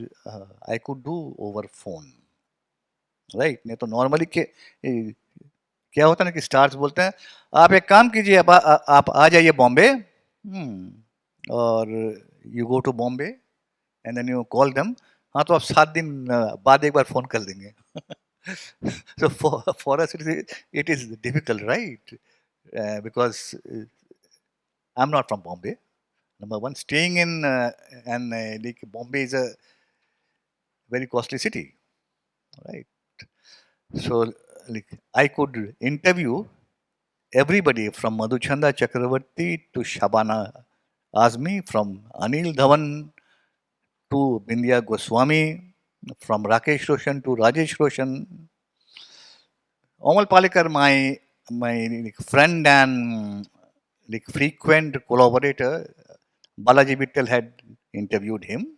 I could do over phone. Right. नहीं तो normally क्या होता है ना कि stars बोलते हैं आप एक काम कीजिए, आप आ जाइए बॉम्बे, और you go to Bombay and then you call them. हाँ, तो आप 7 दिन बाद एक बार फोन कर देंगे. So for us it is difficult, right? Because I'm not from Bombay. Number one, staying in like Bombay is a very costly city, right? So like I could interview everybody from Madhuchanda Chakravarti to Shabana Azmi, from Anil Dhawan to Bindya Goswami, from Rakesh Roshan to Rajesh Roshan. Amal Palekar, my friend and like frequent collaborator, Balaji Vittal had interviewed him,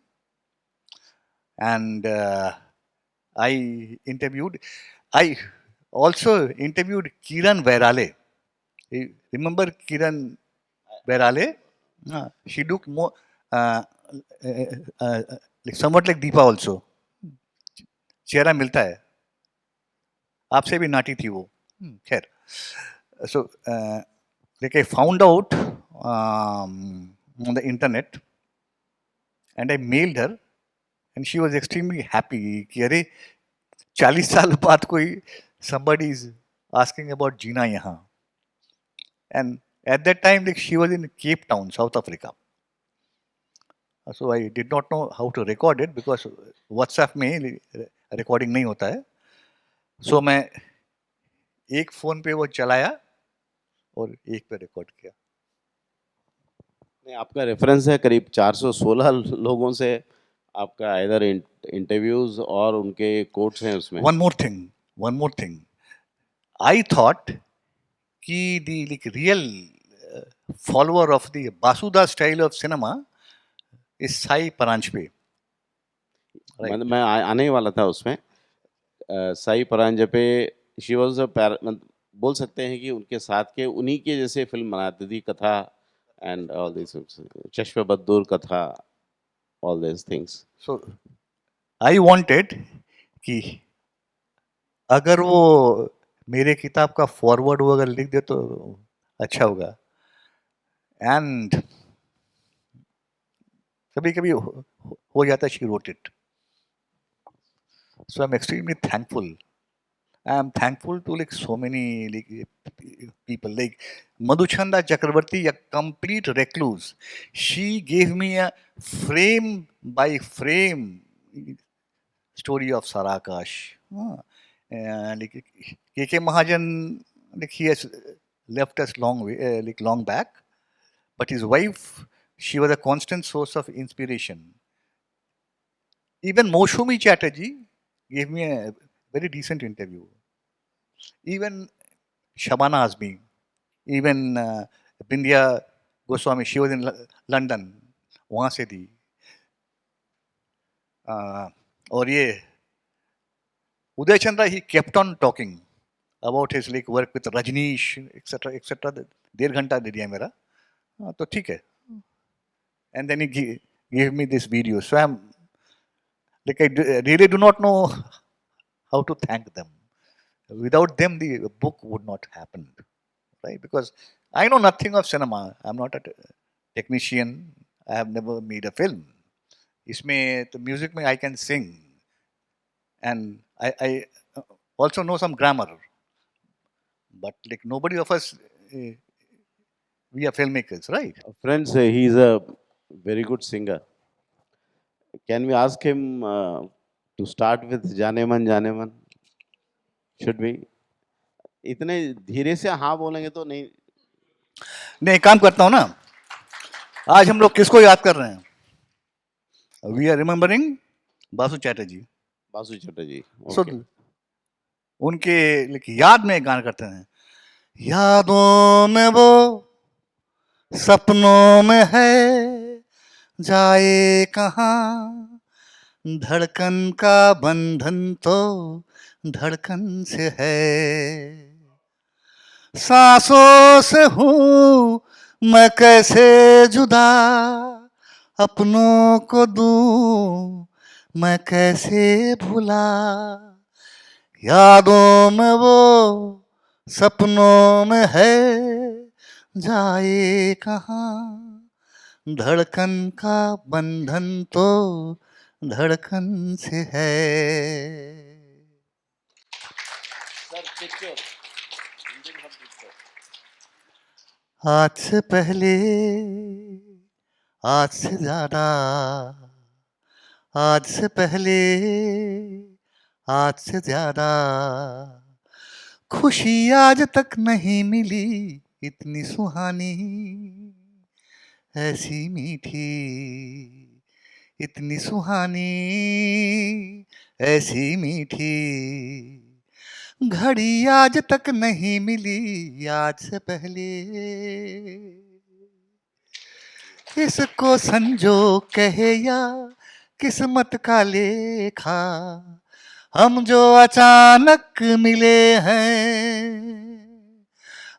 and I also interviewed Kiran Vairale. You remember Kiran Vairale? She looked more uh, like somewhat like Deepa also. चेहरा मिलता है, आपसे भी नाटी थी वो. खैर, so like I found out on the internet, and I mailed her, and she was extremely happy कि अरे 40 साल बाद कोई somebody is asking about Gina यहाँ. And at that time, like, she was in Cape Town, South Africa. So I did not know how to record it because WhatsApp में recording नहीं होता है. So मैं एक फोन पे वो चलाया और एक पे रिकॉर्ड किया. नहीं, आपका रेफरेंस है करीब 416 लोगों से आपका इधर इंटरव्यूज और उनके कोट्स हैं उसमें. One more thing. I thought कि the like real follower of the Basuda style of cinema is Sai Paranjpe. Right. मैं आने ही वाला था उसमें. साई परांजपे, शी वॉज बोल सकते हैं कि उनके साथ के उन्हीं के जैसे फिल्म बनाती थी, कथा एंड ऑल दिस, चश्मे बद्दूर कथा, all this things. So I wanted कि अगर वो मेरे किताब का फॉरवर्ड वो अगर लिख दे तो अच्छा होगा. एंड कभी कभी हो जाता है, she wrote it. So I'm extremely thankful. I'm thankful to like so many like people like Madhuchanda Chakravarti, a complete recluse. She gave me a frame by frame story of Sarakash. Like K.K. Mahajan, like he has left us long way, like long back, but his wife, she was a constant source of inspiration. Even Moshumi Chatterjee gave me a very decent interview. Even Shabana Azmi, even Bindya Goswami, she was in London, वहाँ से थी. और ये Uday Chandra, he kept on talking about his like work with Rajneesh, etc., etc. 1.5 घंटा दे दिया मेरा. तो ठीक है. And then he gave me this video. So I'm like, I really do not know how to thank them. Without them, the book would not happen, right? Because I know nothing of cinema. I'm not a technician. I have never made a film. इसमें तो music में I can sing, and I also know some grammar. But like nobody of us, we are filmmakers, right? Friends, he is a very good singer. Can we ask him to start with जाने मन? Should we? इतने धीरे से हाँ बोलेंगे तो नहीं. नहीं, काम करता हूँ ना. आज हम लोग किसको याद कर रहे हैं? We are remembering Basu Chatterjee. Basu Chatterjee. So उनके याद में गाना करते हैं. यादों में वो सपनों में है, जाए कहाँ, धड़कन का बंधन तो धड़कन से है. सांसों से हूँ मैं कैसे जुदा, अपनों को दूं मैं कैसे भुला. यादों में वो सपनों में है, जाए कहाँ, धड़कन का बंधन तो धड़कन से है. आज से पहले, आज से ज्यादा, आज से पहले, आज से ज्यादा, खुशी आज तक नहीं मिली इतनी सुहानी, ऐसी मीठी, इतनी सुहानी, ऐसी मीठी. घड़ी आज तक नहीं मिली आज से पहले, इसको संजोग कहे या किस्मत का लेखा, हम जो अचानक मिले हैं,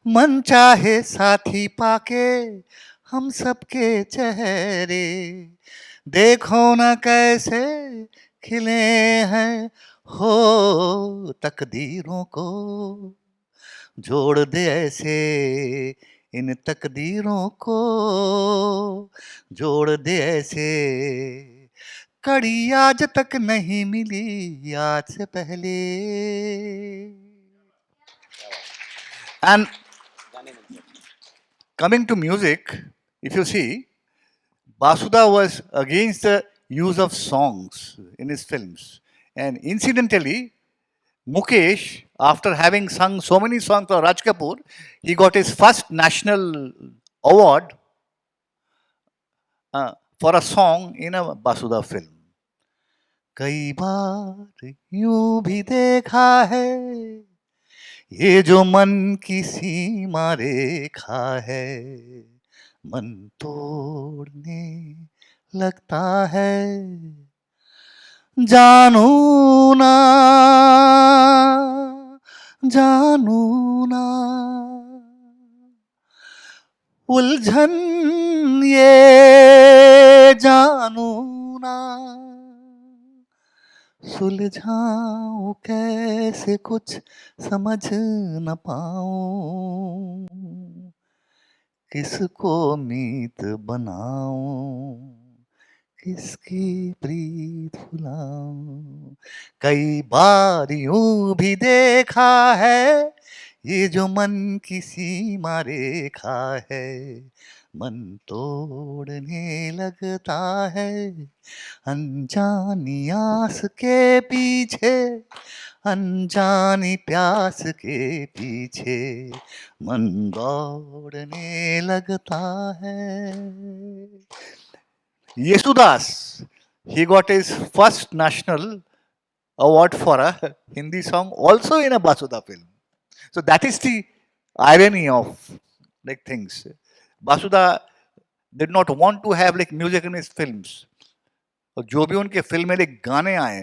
मन चाहे साथी पाके हम सबके चेहरे, देखो न कैसे खिले हैं, हो तकदीरों को जोड़ दे ऐसे, इन तकदीरों को जोड़ दे ऐसे, कड़ी आज तक नहीं मिली आज से पहले. And coming to music, if you see, Basuda was against the use of songs in his films. And incidentally, Mukesh, after having sung so many songs for Raj Kapoor, he got his first national award for a song in a Basuda film. कई बार यूं भी देखा है, ये जो मन की सीमा रेखा है, मन तोड़ने लगता है, जानू ना जानू ना, उलझन ये जानू ना, सुलझाऊं कैसे कुछ समझ न पाऊं, किसको मीत बनाऊं, किसकी प्रीत भुलाऊं. कई बार यूं भी देखा है, ये जो मन की सीमा रेखा है, मन तोड़ने लगता है, अनजानी आस के पीछे, अनजानी प्यास के पीछे, मन दौड़ने लगता है. Yesudas, he got his first national award for a Hindi song also in a Basuda film. So that is the irony of like things. Basuda did not want to have like music in his films. और जो भी उनके film में like गाने आए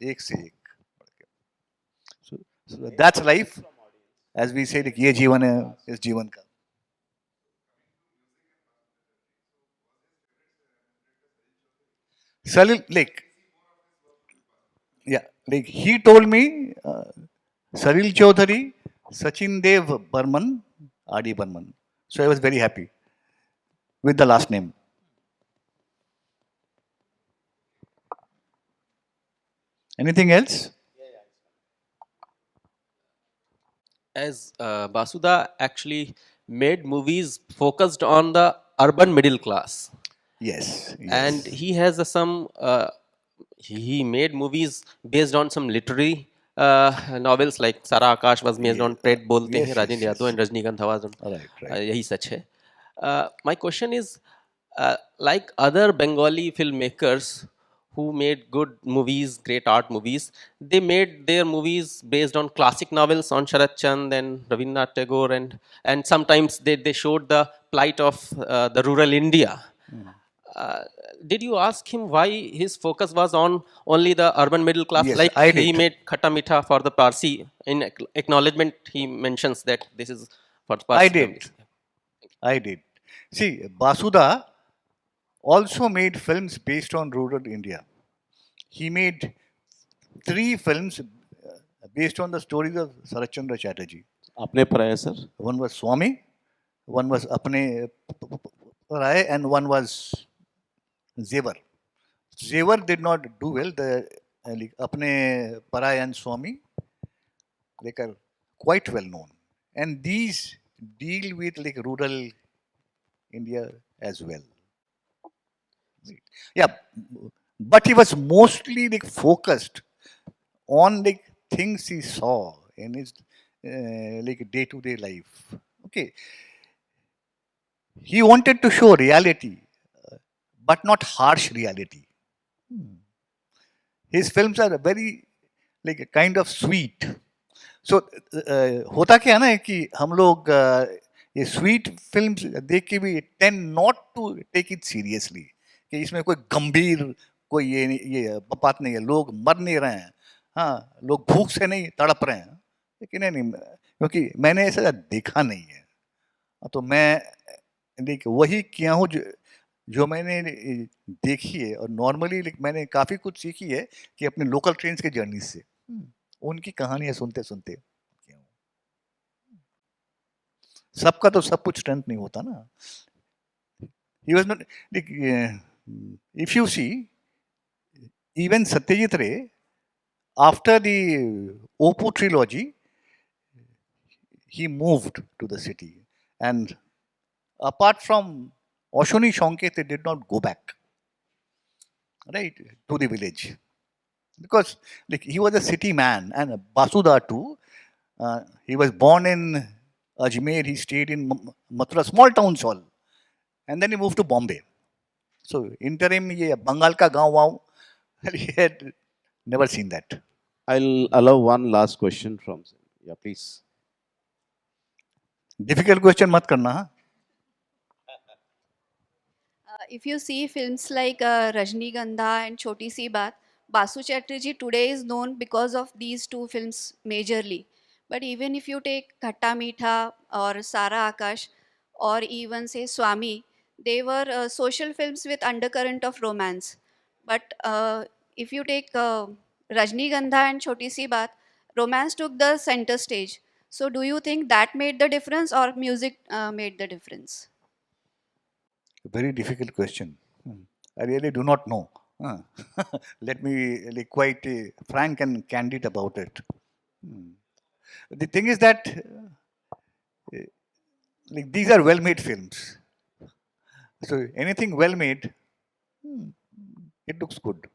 एक से एक. So that's life, as we say, like ये जीवन है इस जीवन का. Salil, like, yeah, like he told me, Salil Chaudhary, Sachin Dev Burman, R.D. Burman. So I was very happy with the last name. Anything else? As Basuda actually made movies focused on the urban middle class, Yes. and he has some. He made movies based on some literary novels like Sara Akash was based on Pret Bolte Yes, Hain, Rajendra yes, Yadav, and Rajnikant was on. Right, right. यही सच है. My question is, like other Bengali filmmakers who made good movies, great art movies, they made their movies based on classic novels on Sharat Chand and Rabindranath Tagore, and sometimes they showed the plight of the rural India. Did you ask him why his focus was on only the urban middle class? Yes, Like I he did. made Khatta Mitha for the Parsi. In acknowledgement, he mentions that this is for the Parsi I did. families. I did. See, Basuda also made films based on rural India. He made 3 films based on the stories of Sarachandra Chatterjee. अपने पराया sir. One was Swami, one was Apne Rai, and one was Zevar. Zevar did not do well. The like, Apne Parai and Swami, they are quite well known, and these deal with like rural India as well. Right. Yeah, but he was mostly like focused on like things he saw in his like day-to-day life. Okay, he wanted to show reality, but not harsh reality. His films are very like kind of sweet. सो होता क्या है ना कि हम लोग ये sweet films देख के भी tend not to take it seriously कि इसमें कोई गंभीर कोई ये बात नहीं है, लोग मर नहीं रहे हैं, हाँ लोग भूख से नहीं तड़प रहे हैं, लेकिन नहीं, क्योंकि मैंने ऐसा देखा नहीं है, तो मैं देख वही किया हूँ जो मैंने देखी है, और नॉर्मली मैंने काफ़ी कुछ सीखी है कि अपने लोकल ट्रेन के जर्नी से उनकी कहानियां सुनते सुनते किया हूँ। सबका तो सब कुछ स्ट्रेंथ नहीं होता ना। He was not, like, if you see, even Satyajit Ray, after the Oppo trilogy, he moved to the city, and apart from Oshoni Shonke, they did not go back, right, to the village, because like he was a city man, and Basuda too. He was born in Ajmer. He stayed in Mathura, small town hall, and then he moved to Bombay. So interim, ये बंगाल का गांव वाव, he had never seen that. I'll allow one last question from sir. Yeah, please. Difficult question मत करना हाँ. If you see films like Rajnigandha and Choti Si Baat, Basu Chatterjee today is known because of these two films majorly. But even if you take Khatta Meetha or Sara Akash or even say Swami, they were social films with undercurrent of romance. But if you take Rajnigandha and Choti Si Baat, romance took the center stage. So do you think that made the difference or music made the difference? Very difficult question. I really do not know. Let me be quite frank and candid about it. The thing is that like these are well-made films. So anything well-made, it looks good.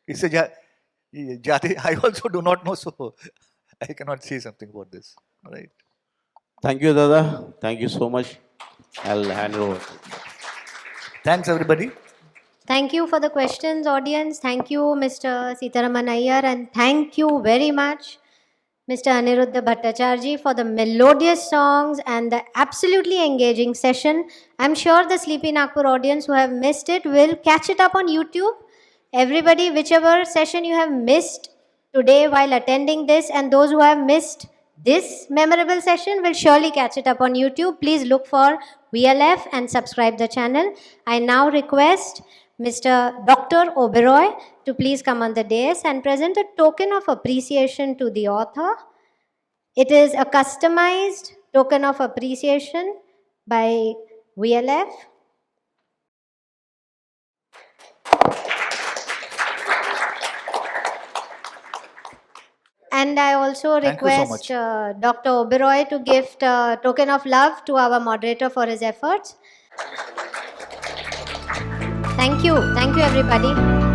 इससे ज्यादा I also do not know, so I cannot say something about this. Right? Thank you, Dada. Thank you so much. I'll hand it over. Thanks, everybody. Thank you for the questions, audience. Thank you, Mr. Sitaraman Iyer, and thank you very much, Mr. Aniruddha Bhattacharjee, for the melodious songs and the absolutely engaging session. I'm sure the Sleepy Nagpur audience who have missed it will catch it up on YouTube. Everybody, whichever session you have missed today while attending this, and those who have missed this memorable session will surely catch it up on YouTube. Please look for VLF and subscribe the channel. I now request Mr. Dr. Oberoi to please come on the dais and present a token of appreciation to the author. It is a customized token of appreciation by VLF. And I also Thank you so request Dr. Oberoi to gift a token of love to our moderator for his efforts. Thank you. Thank you, everybody.